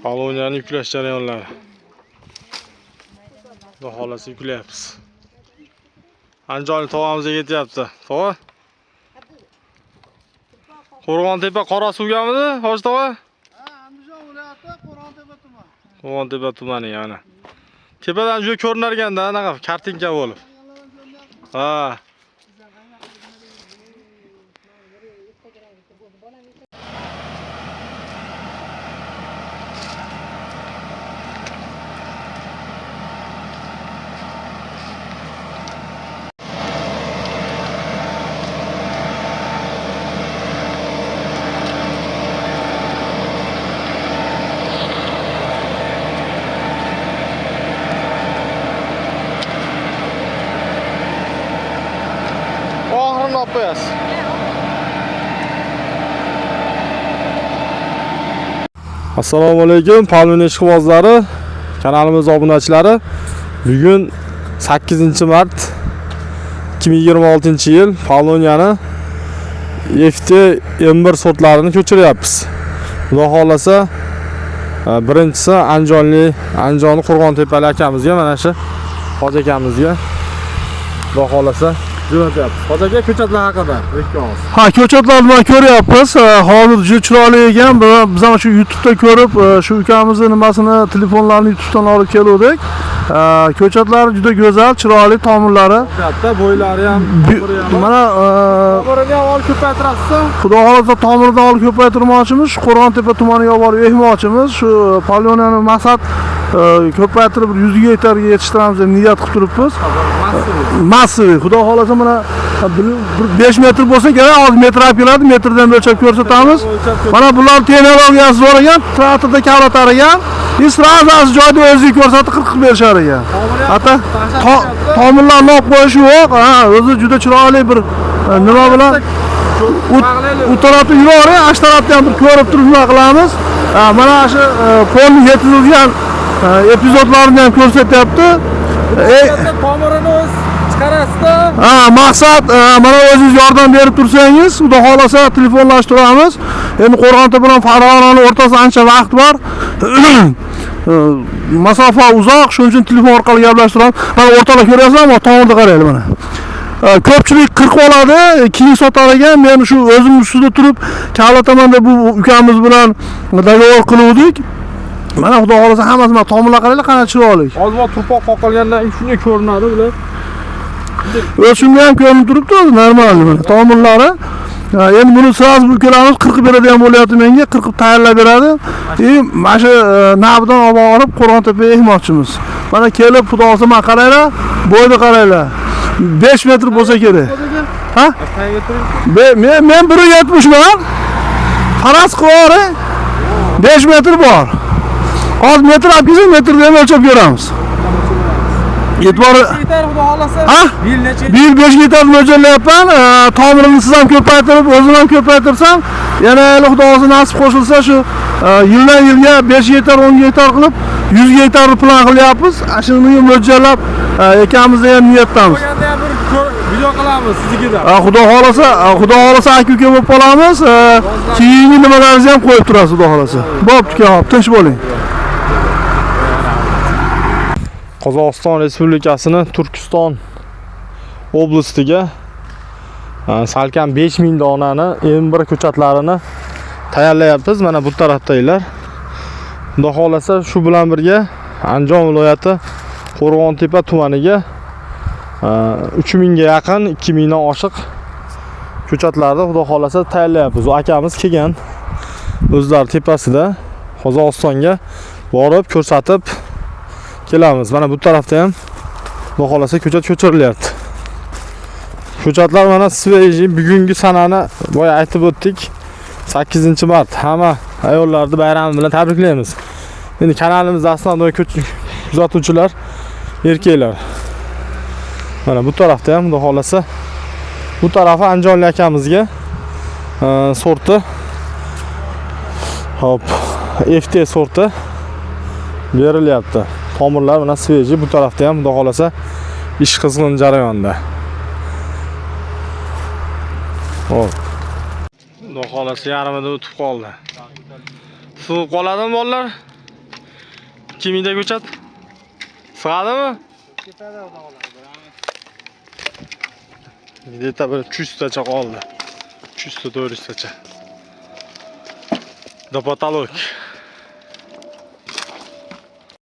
Koloniyani yuklash jarayonlari. Xudo xolasa yuklayapmiz. Andijonlik tog'amizga ketyapti. Tog'a? Qo'rg'ontepa Qorasuvgamidi, Hoji tog'a? Andijon viloyati Qo'rg'ontepa tumani. Qo'rg'ontepa tumani yana. Tepadan juda ko'rinar ekanda, anaqa kartinka bo'lib. Ha. Oxirni olib qo'yasiz. Assalomu alaykum, Palmin ishqibozlari, kanalimiz obunachilari. Bugun 8-mart 2026-yil Poloniyani FT-M1 sortlarini ko'chiryapmiz. Xudo xolasa, birinchisi Andijonlik Qo'rg'ontepalik akamizga, mana shu Hoji akamizga xudo xolasa jo'natyapmiz. Hoji aka, ko'chatlar haqida aytamiz. Ha, ko'chatlarni mana ko'ryapmiz. Hozir juda chiroyli ekan. Biz ham shu YouTube'da ko'rib, shu ukamizni nimasini, telefonlarini YouTube'dan olib keldik. Ko'chatlari juda go'zal, chiroyli, tomirlari. Katta, bo'ylari ham, mana tomirini ham olib ko'paytirasiz. Xudo xolasa tomirdan olib ko'paytirmoqchimiz. Qo'rg'ontepa tumaniga borib ehmoqchimiz. Shu Poloniyani maqsad ko'paytirib 100 gektarga yetishtiramiz deb niyat qilib turibmiz. Massiv. Xudo xolasa mana 5 metr bo'lsa kerak, 6 metr olib keladi, metrdan o'lchab ko'rsatamiz. Mana bular texnologiyasi bor ekan, traktorda kavlatar ekan. Sразу joyda o'ziga ko'rsatib 40 berishar ekan. Hatta tomirlarni olib qo'yish yo'q. O'zi juda chiroyli bir nima bilan u tarafda yuravering, ash tarafda ham bir ko'rib turib nima qilamiz. Mana shu polni yetkazilgan epizodlarni ham ko'rsatyapti. Tomirini o'z chiqarasizda. Maqsad mana o'zingiz yordam berib tursangiz, xudo xolasa telefonlashtiramiz. Endi Qo'rg'ontepa bilan Farg'onani o'rtasida ancha vaqt bor. Masofa uzoq, shuning uchun telefon orqali gaplashtiramiz. Mana o'rtalar ko'ryapsizlarmi? Tomirda qaranglar mana. Ko'pchilik 40 oladi, keyin sotar ekan. Men shu o'zim ustida turib, kavlataman deb bu ukamiz bilan dogovor qiluvdik. Mana xudo xolasa hammasi mana tomirlar qaranglar, qanday chiroyli. Hozir turpoq qoqilgandan shunday ko'rinadi bular. O'shunga ham ko'rinib turibdi, o'zi normal mana tomirlari. Endi buni siz bu ko'ramiz 40 beradigan bo'lyapti menga, 40 tayyorlab beradi. Mana shu navdan olib Qo'rg'ontepaga ehmoqchimiz. Mana kelib xudo xolasa mana qaranglar, bo'yni qaranglar. 5 metr bo'lsa kerak. Ha? Men 1.70 man. Faraz qilib 5 metr bor. 6 metr, 8 metrdan o'lchab ko'ramiz. E'tibor xudo xolasa. Ha? Yil necha? 5 gektar mo'ljallayapman. Tomirini siz ham ko'paytirib, o'zim ham ko'paytirsam, yana xudo xolasa nasib qo'shilsa shu yildan yilga 5 gektar, 10 gektar qilib 100 gektar plan qilyapmiz. Shuni mo'ljallab ekamizda ham niyatdamiz. Bo'lganda ham bir video qilamiz siznikidan. Xudo xolasa aka-uka bo'lib qolamiz. Keyingi nimalaringizni ham qo'yib turasiz, xudo xolasa. Bo'pti, hop, tinch bo'ling. Qozog'iston Respublikasining Turkiston oblastiga salkam 5000 donani M1 ko'chatlarini tayyorlayapmiz. Mana bu tarafdagilar. Xudo xolasa shu bilan birga Andijon viloyati Qo'rg'ontepa tumaniga 3000 ga yaqin, 2000 dan oshiq ko'chatlarni xudo xolasa tayyorlayapmiz. U akamiz kelgan o'zlari tepasida Qozog'istonga borib ko'rsatib kelamiz. Mana bu tarafda ham xudo xolasa ko'chat ko'chirilyapti. Ko'chatlar mana sveji bugungi sanani boya aytib o'tdik. 8-mart hamma ayollarni bayrami bilan tabriklaymiz. Endi kanalimizda asnoda kuzatuvchilar erkaklar. Mana bu tarafda ham xudo xolasa bu tarafi Andijonlik akamizga sorti hop FT sorti berilyapti. Tomirlar mana sveji, bu tarafda ham xudo xolasa ish qizg'in jarayonda. Hop. Xudo xolasa yarmida o'tib qoldi. Suv qoladimi bolalar? 2 mingda ko'chat. Sig'adimi? Где-то bir 300 tacha qoldi. 300 400 tacha. Do potolok.